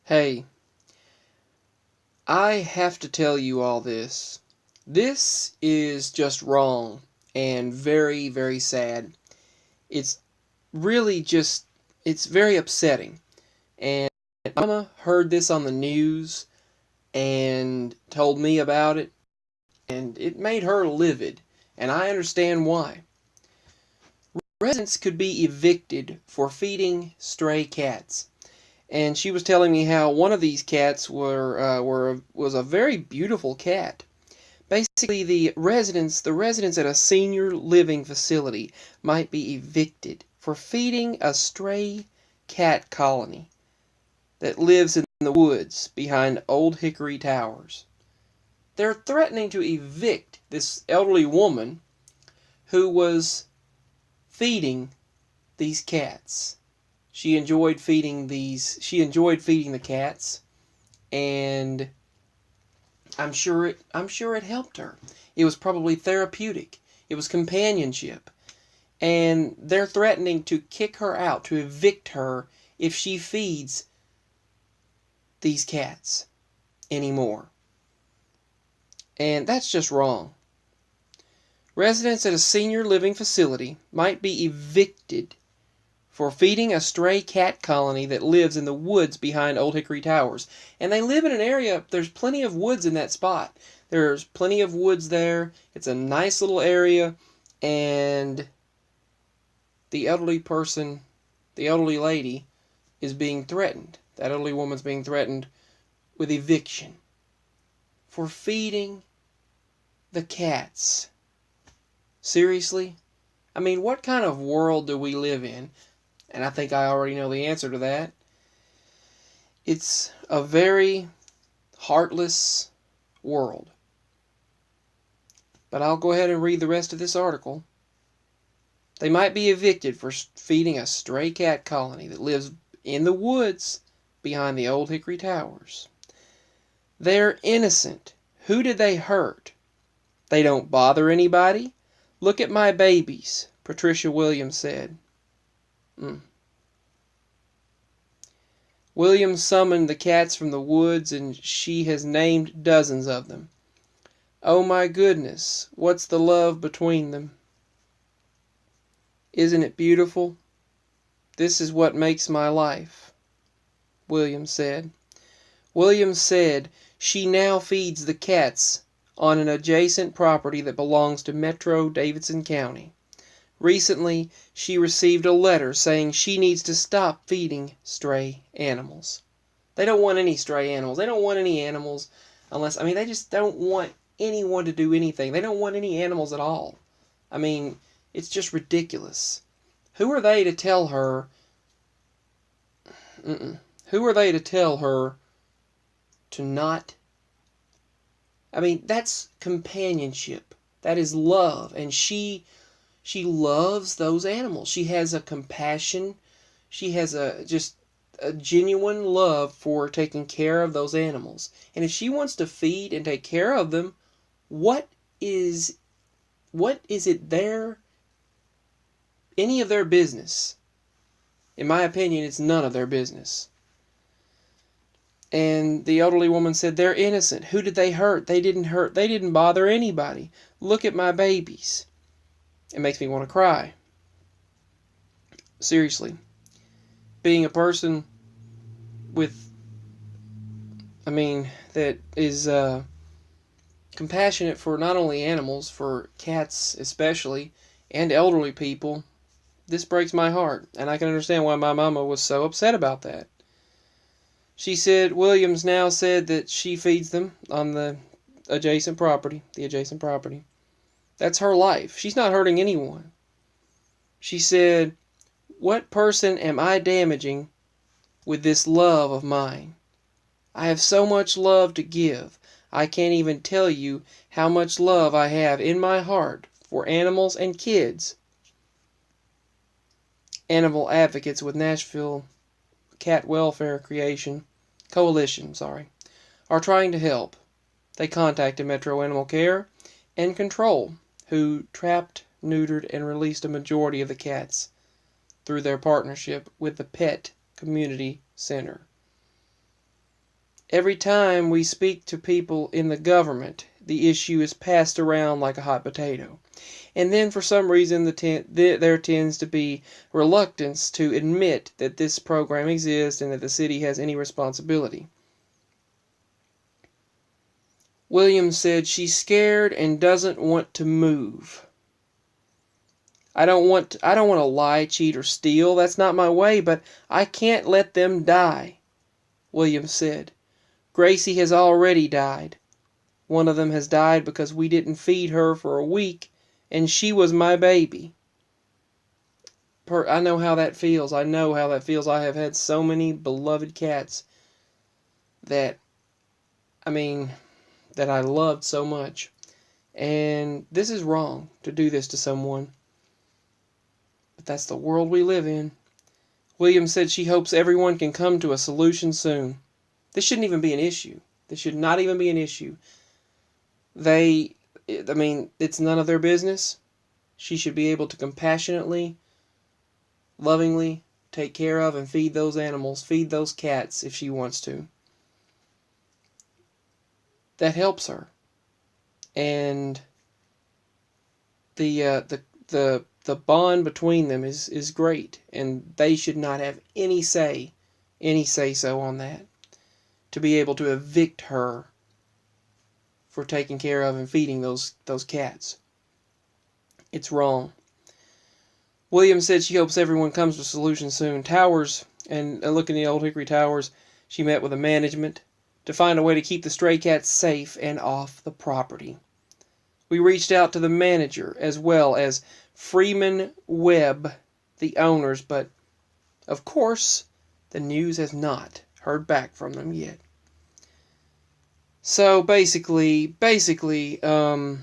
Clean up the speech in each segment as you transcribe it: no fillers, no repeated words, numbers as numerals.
Hey, I have to tell you all this. This is just wrong and very, very sad. It's really just, it's very upsetting. And Mama heard this on the news and told me about it, and it made her livid. And I understand why. Residents could be evicted for feeding stray cats. And she was telling me how one of these cats was a very beautiful cat. Basically, the residents at a senior living facility might be evicted for feeding a stray cat colony that lives in the woods behind Old Hickory Towers. They're threatening to evict this elderly woman who was feeding these cats. She enjoyed feeding the cats, and I'm sure it helped her. It was probably therapeutic. It was companionship. And they're threatening to kick her out, to evict her if she feeds these cats anymore. And that's just wrong. Residents at a senior living facility might be evicted for feeding a stray cat colony that lives in the woods behind Old Hickory Towers. And they live in an area, there's plenty of woods in that spot. There's plenty of woods there. It's a nice little area. And the elderly lady is being threatened. That elderly woman's being threatened with eviction for feeding the cats. Seriously? I mean, what kind of world do we live in? And I think I already know the answer to that. It's a very heartless world. But I'll go ahead and read the rest of this article. They might be evicted for feeding a stray cat colony that lives in the woods behind the Old Hickory Towers. They're innocent. Who did they hurt? They don't bother anybody. Look at my babies, Patricia Williams said. Williams summoned the cats from the woods, and she has named dozens of them. Oh my goodness, what's the love between them? Isn't it beautiful? This is what makes my life, Williams said. Williams said she now feeds the cats on an adjacent property that belongs to Metro Davidson County. Recently, she received a letter saying she needs to stop feeding stray animals. They don't want any stray animals. They don't want any animals they just don't want anyone to do anything. They don't want any animals at all. I mean, it's just ridiculous. Who are they to tell her? Who are they to tell her to not? I mean, that's companionship. That is love. And she loves those animals. She has a compassion. She has a genuine love for taking care of those animals. And if she wants to feed and take care of them, what is it any of their business? In my opinion, it's none of their business. And the elderly woman said, they're innocent. Who did they hurt? They didn't bother anybody. Look at my babies. It makes me want to cry. Seriously. Being a person that is compassionate for not only animals, for cats especially, and elderly people, this breaks my heart. And I can understand why my mama was so upset about that. She said, Williams now said that she feeds them on the adjacent property. That's her life. She's not hurting anyone. She said, what person am I damaging with this love of mine? I have so much love to give. I can't even tell you how much love I have in my heart for animals and kids. Animal advocates with Nashville Cat Welfare Coalition, are trying to help. They contacted Metro Animal Care and Control, who trapped, neutered, and released a majority of the cats through their partnership with the Pet Community Center. Every time we speak to people in the government, the issue is passed around like a hot potato. And then for some reason there tends to be reluctance to admit that this program exists and that the city has any responsibility. Williams said she's scared and doesn't want to move. I don't want to lie, cheat, or steal. That's not my way, but I can't let them die, Williams said. Gracie has already died. One of them has died because we didn't feed her for a week, and she was my baby. I know how that feels. I know how that feels. I have had so many beloved cats that I loved so much. And this is wrong to do this to someone. But that's the world we live in. Williams said she hopes everyone can come to a solution soon. This shouldn't even be an issue. This should not even be an issue. It's none of their business. She should be able to compassionately, lovingly take care of and feed those animals, feed those cats if she wants to. That helps her. And the bond between them is great, and they should not have any say so on that. To be able to evict her for taking care of and feeding those cats. It's wrong. Williams said she hopes everyone comes to a solution soon. Towers, and looking at the Old Hickory Towers, she met with the management to find a way to keep the stray cats safe and off the property. We reached out to the manager as well as Freeman Webb, the owners, but of course the news has not heard back from them yet. So basically, bottom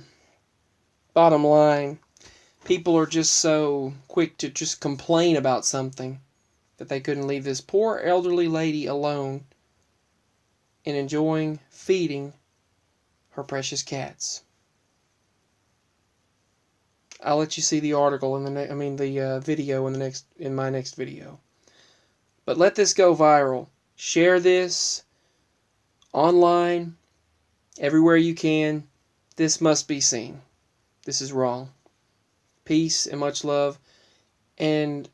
line, people are just so quick to just complain about something that they couldn't leave this poor elderly lady alone in enjoying feeding her precious cats. I'll let you see the article the video in my next video. But let this go viral. Share this online, everywhere you can. This must be seen. This is wrong. Peace and much love, and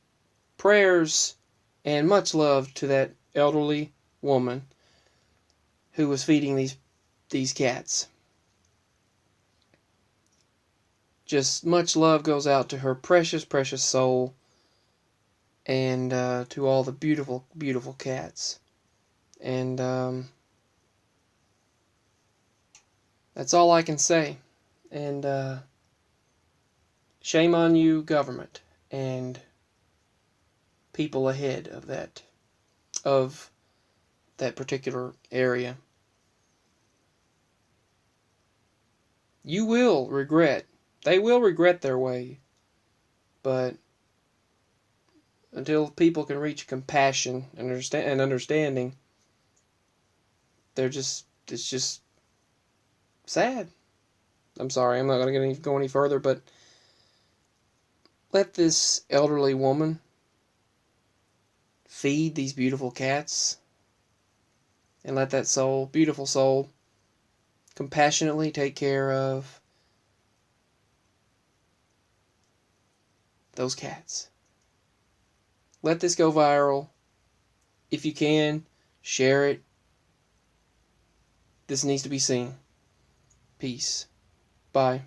prayers and much love to that elderly woman who was feeding these cats. Just much love goes out to her precious, precious soul, and to all the beautiful, beautiful cats. And that's all I can say. And shame on you, government, and people ahead of that particular area. You will regret. They will regret their way. But until people can reach compassion and understanding, it's just sad. I'm sorry, I'm not going to go any further, but let this elderly woman feed these beautiful cats, and let that soul, beautiful soul, compassionately take care of those cats. Let this go viral. If you can, share it. This needs to be seen. Peace. Bye.